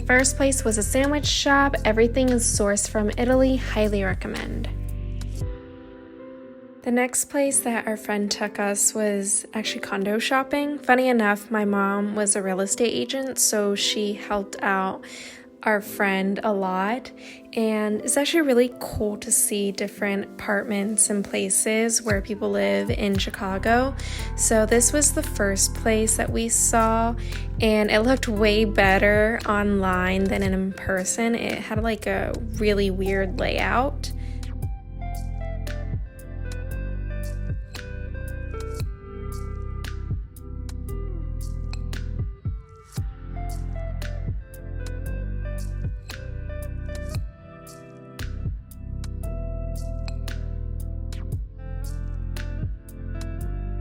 first place was a sandwich shop. Everything is sourced from Italy. Highly recommend. The next place that our friend took us was actually condo shopping. Funny enough, my mom was a real estate agent, so she helped out our friend a lot, and it's actually really cool to see different apartments and places where people live in Chicago. So this was the first place that we saw, and it looked way better online than in person. It had like a really weird layout.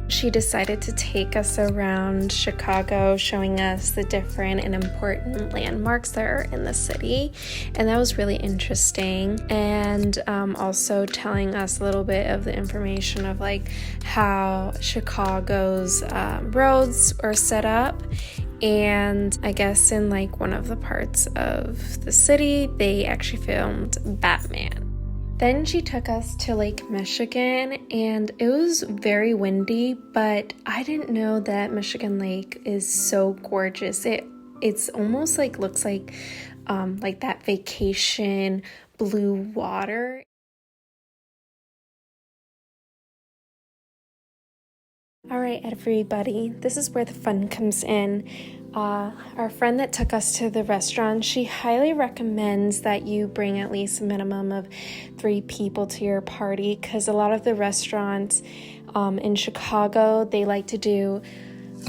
She decided to take us around Chicago, showing us the different and important landmarks that are in the city, and that was really interesting. And also telling us a little bit of the information of like how Chicago's roads are set up. And I guess in like one of the parts of the city, they actually filmed Batman. Then she took us to Lake Michigan, and it was very windy, but I didn't know that Michigan Lake is so gorgeous. It's almost like looks like that vacation blue water. All right, everybody, this is where the fun comes in. Our friend that took us to the restaurant, she highly recommends that you bring at least a minimum of 3 people to your party, because a lot of the restaurants in Chicago, they like to do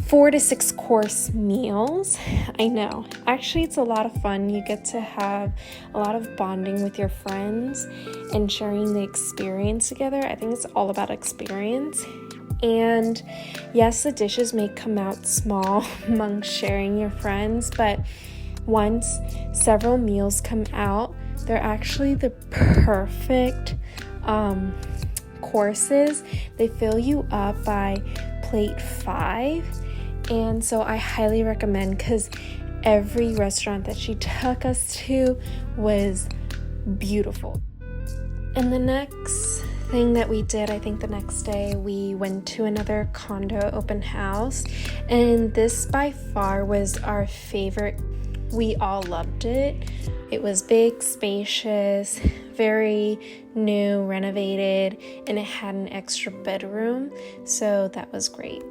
4 to 6 course meals. I know. Actually, it's a lot of fun. You get to have a lot of bonding with your friends and sharing the experience together. I think it's all about experience. And yes, the dishes may come out small among sharing your friends, but once several meals come out, they're actually the perfect courses. They fill you up by plate 5, and so I highly recommend, because every restaurant that she took us to was beautiful. And the next thing that we did, I think the next day, we went to another condo open house, and this by far was our favorite. We all loved it. It was big, spacious, very new, renovated, and it had an extra bedroom, so that was great.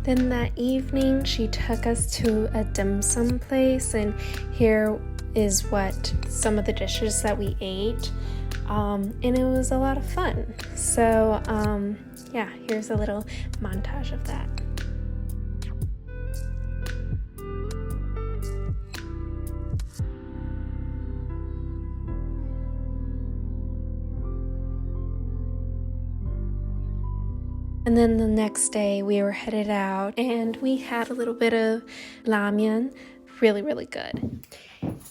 Then that evening, she took us to a dim sum place, and here is what some of the dishes that we ate, and it was a lot of fun. So yeah, here's a little montage of that. And then the next day we were headed out, and we had a little bit of ramen. Really, really good.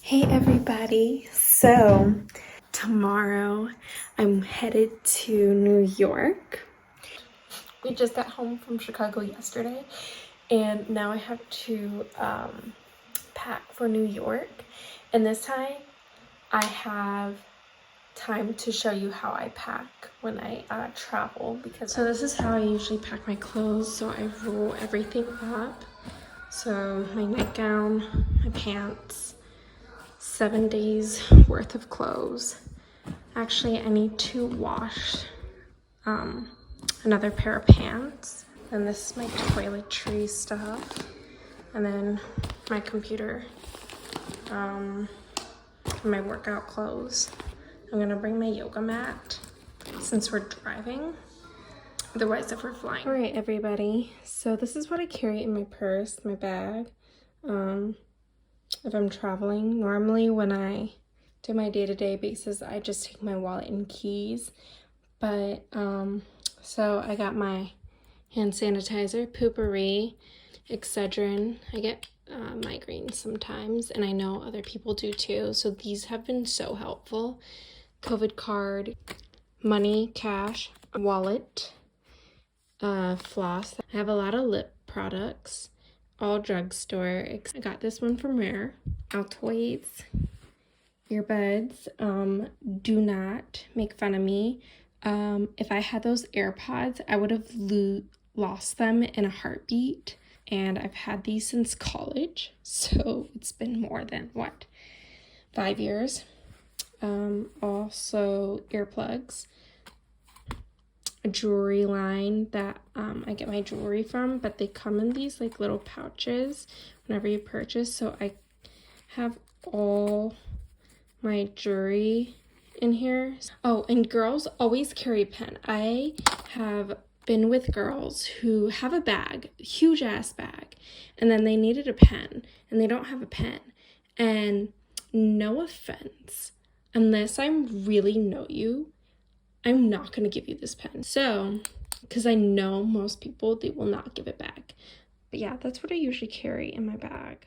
Hey everybody, so tomorrow I'm headed to New York. We just got home from Chicago yesterday, and now I have to pack for New York, and this time I have time to show you how I pack when I travel, because so this is how I usually pack my clothes. So I roll everything up, so my nightgown, my pants, 7 days worth of clothes. Actually, I need to wash another pair of pants, and this is my toiletry stuff, and then my computer, my workout clothes. I'm gonna bring my yoga mat since we're driving. Otherwise, if we're flying. All right, everybody. So this is what I carry in my purse, my bag. If I'm traveling, normally when I do my day-to-day basis, I just take my wallet and keys. But so I got my hand sanitizer, Poopery, Excedrin. I get migraines sometimes, and I know other people do too. So these have been so helpful. COVID card, money, cash, wallet, floss. I have a lot of lip products, all drugstore. I got this one from Rare. Altoids, earbuds. Do not make fun of me. If I had those AirPods, I would have lost them in a heartbeat. And I've had these since college, so it's been more than, 5 years. Also earplugs, a jewelry line that I get my jewelry from, but they come in these like little pouches whenever you purchase, so I have all my jewelry in here. Oh, and girls always carry a pen. I have been with girls who have a bag, huge ass bag, and then they needed a pen and they don't have a pen. And no offense, unless I really know you, I'm not going to give you this pen. So, because I know most people, they will not give it back. But yeah, that's what I usually carry in my bag.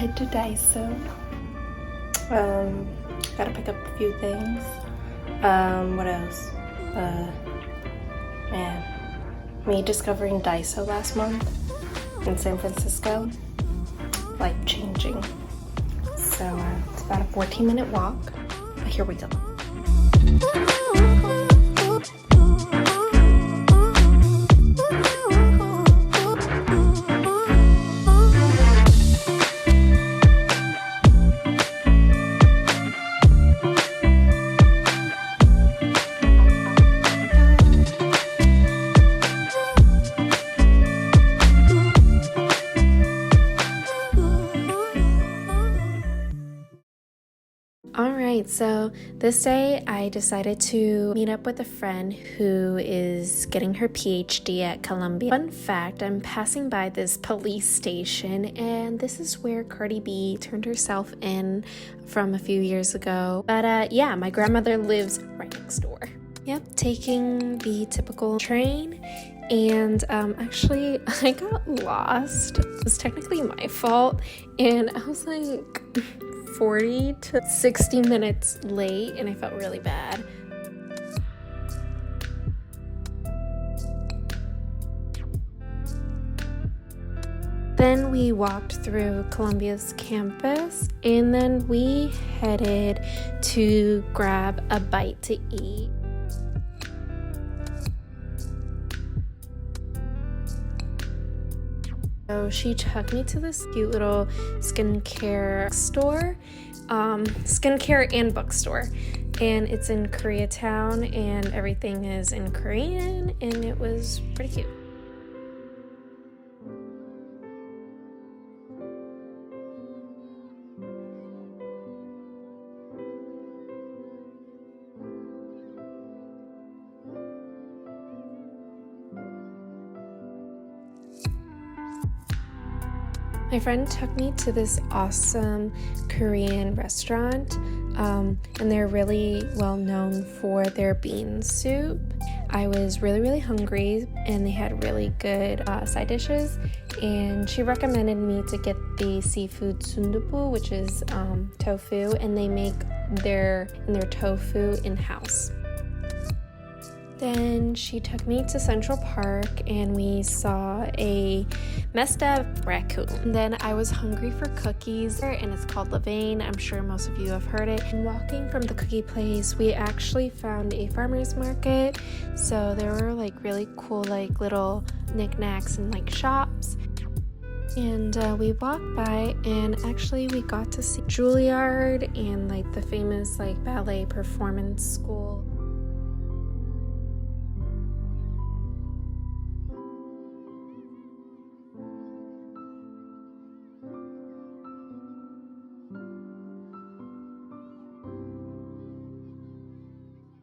head to Daiso. Gotta pick up a few things. What else? Man, me discovering Daiso last month in San Francisco, life changing. So it's about a 14-minute walk, but here we go. Alright, so this day I decided to meet up with a friend who is getting her PhD at Columbia. Fun fact, I'm passing by this police station, and this is where Cardi B turned herself in from a few years ago. But yeah, my grandmother lives right next door. Yep, taking the typical train. And actually, I got lost. It was technically my fault, and I was like 40 to 60 minutes late, and I felt really bad. Then we walked through Columbia's campus, and then we headed to grab a bite to eat. So she took me to this cute little skincare store, skincare and bookstore, and it's in Koreatown, and everything is in Korean, and it was pretty cute. My friend took me to this awesome Korean restaurant, and they're really well known for their bean soup. I was really hungry, and they had really good side dishes, and she recommended me to get the seafood sundubu, which is tofu, and they make their tofu in-house. Then she took me to Central Park, and we saw a messed up raccoon. Then I was hungry for cookies, and it's called Levain. I'm sure most of you have heard it. And walking from the cookie place, we actually found a farmer's market. So there were like really cool like little knickknacks and like shops. And we walked by, and actually we got to see Juilliard and like the famous like ballet performance school.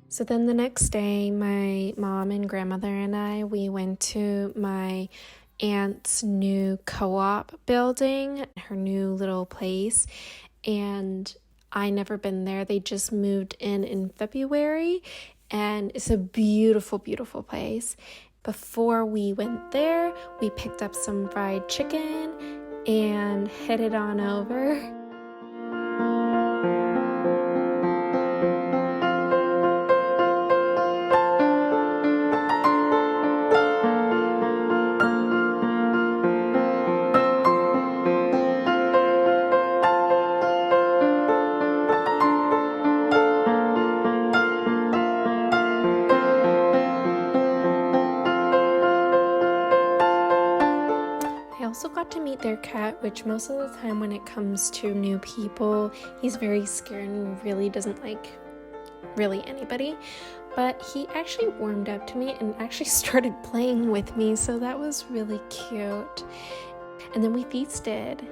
So then the next day, my mom and grandmother and we went to my aunt's new co-op building, her new little place, and I never been there. They just moved in February, and it's a beautiful place. Before we went there, we picked up some fried chicken and headed on over. I also got to meet their cat, which most of the time when it comes to new people, he's very scared and really doesn't like really anybody. But he actually warmed up to me and actually started playing with me, so that was really cute. And then we feasted.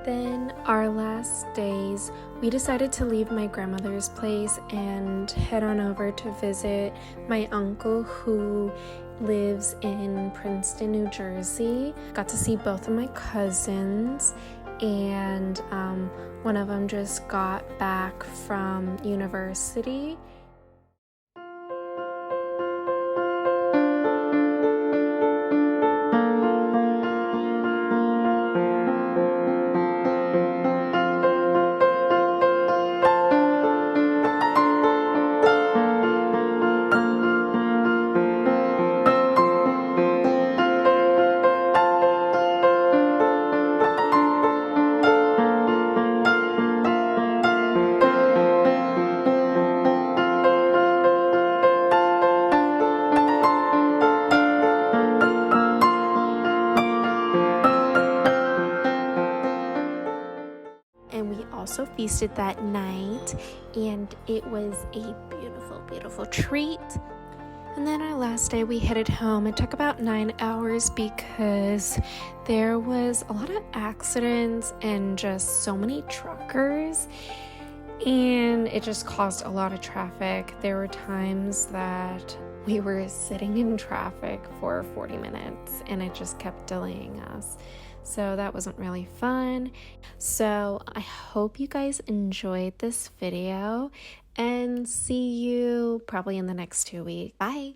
Then we decided to leave my grandmother's place and head on over to visit my uncle who lives in Princeton, New Jersey. Got to see both of my cousins, and one of them just got back from university. And we also feasted that night, and it was a beautiful, beautiful treat. And then our last day we headed home. It took about 9 hours because there was a lot of accidents and just so many truckers, and it just caused a lot of traffic. There were times that we were sitting in traffic for 40 minutes and it just kept delaying us. So that wasn't really fun. So I hope you guys enjoyed this video, and see you probably in the next 2 weeks. Bye.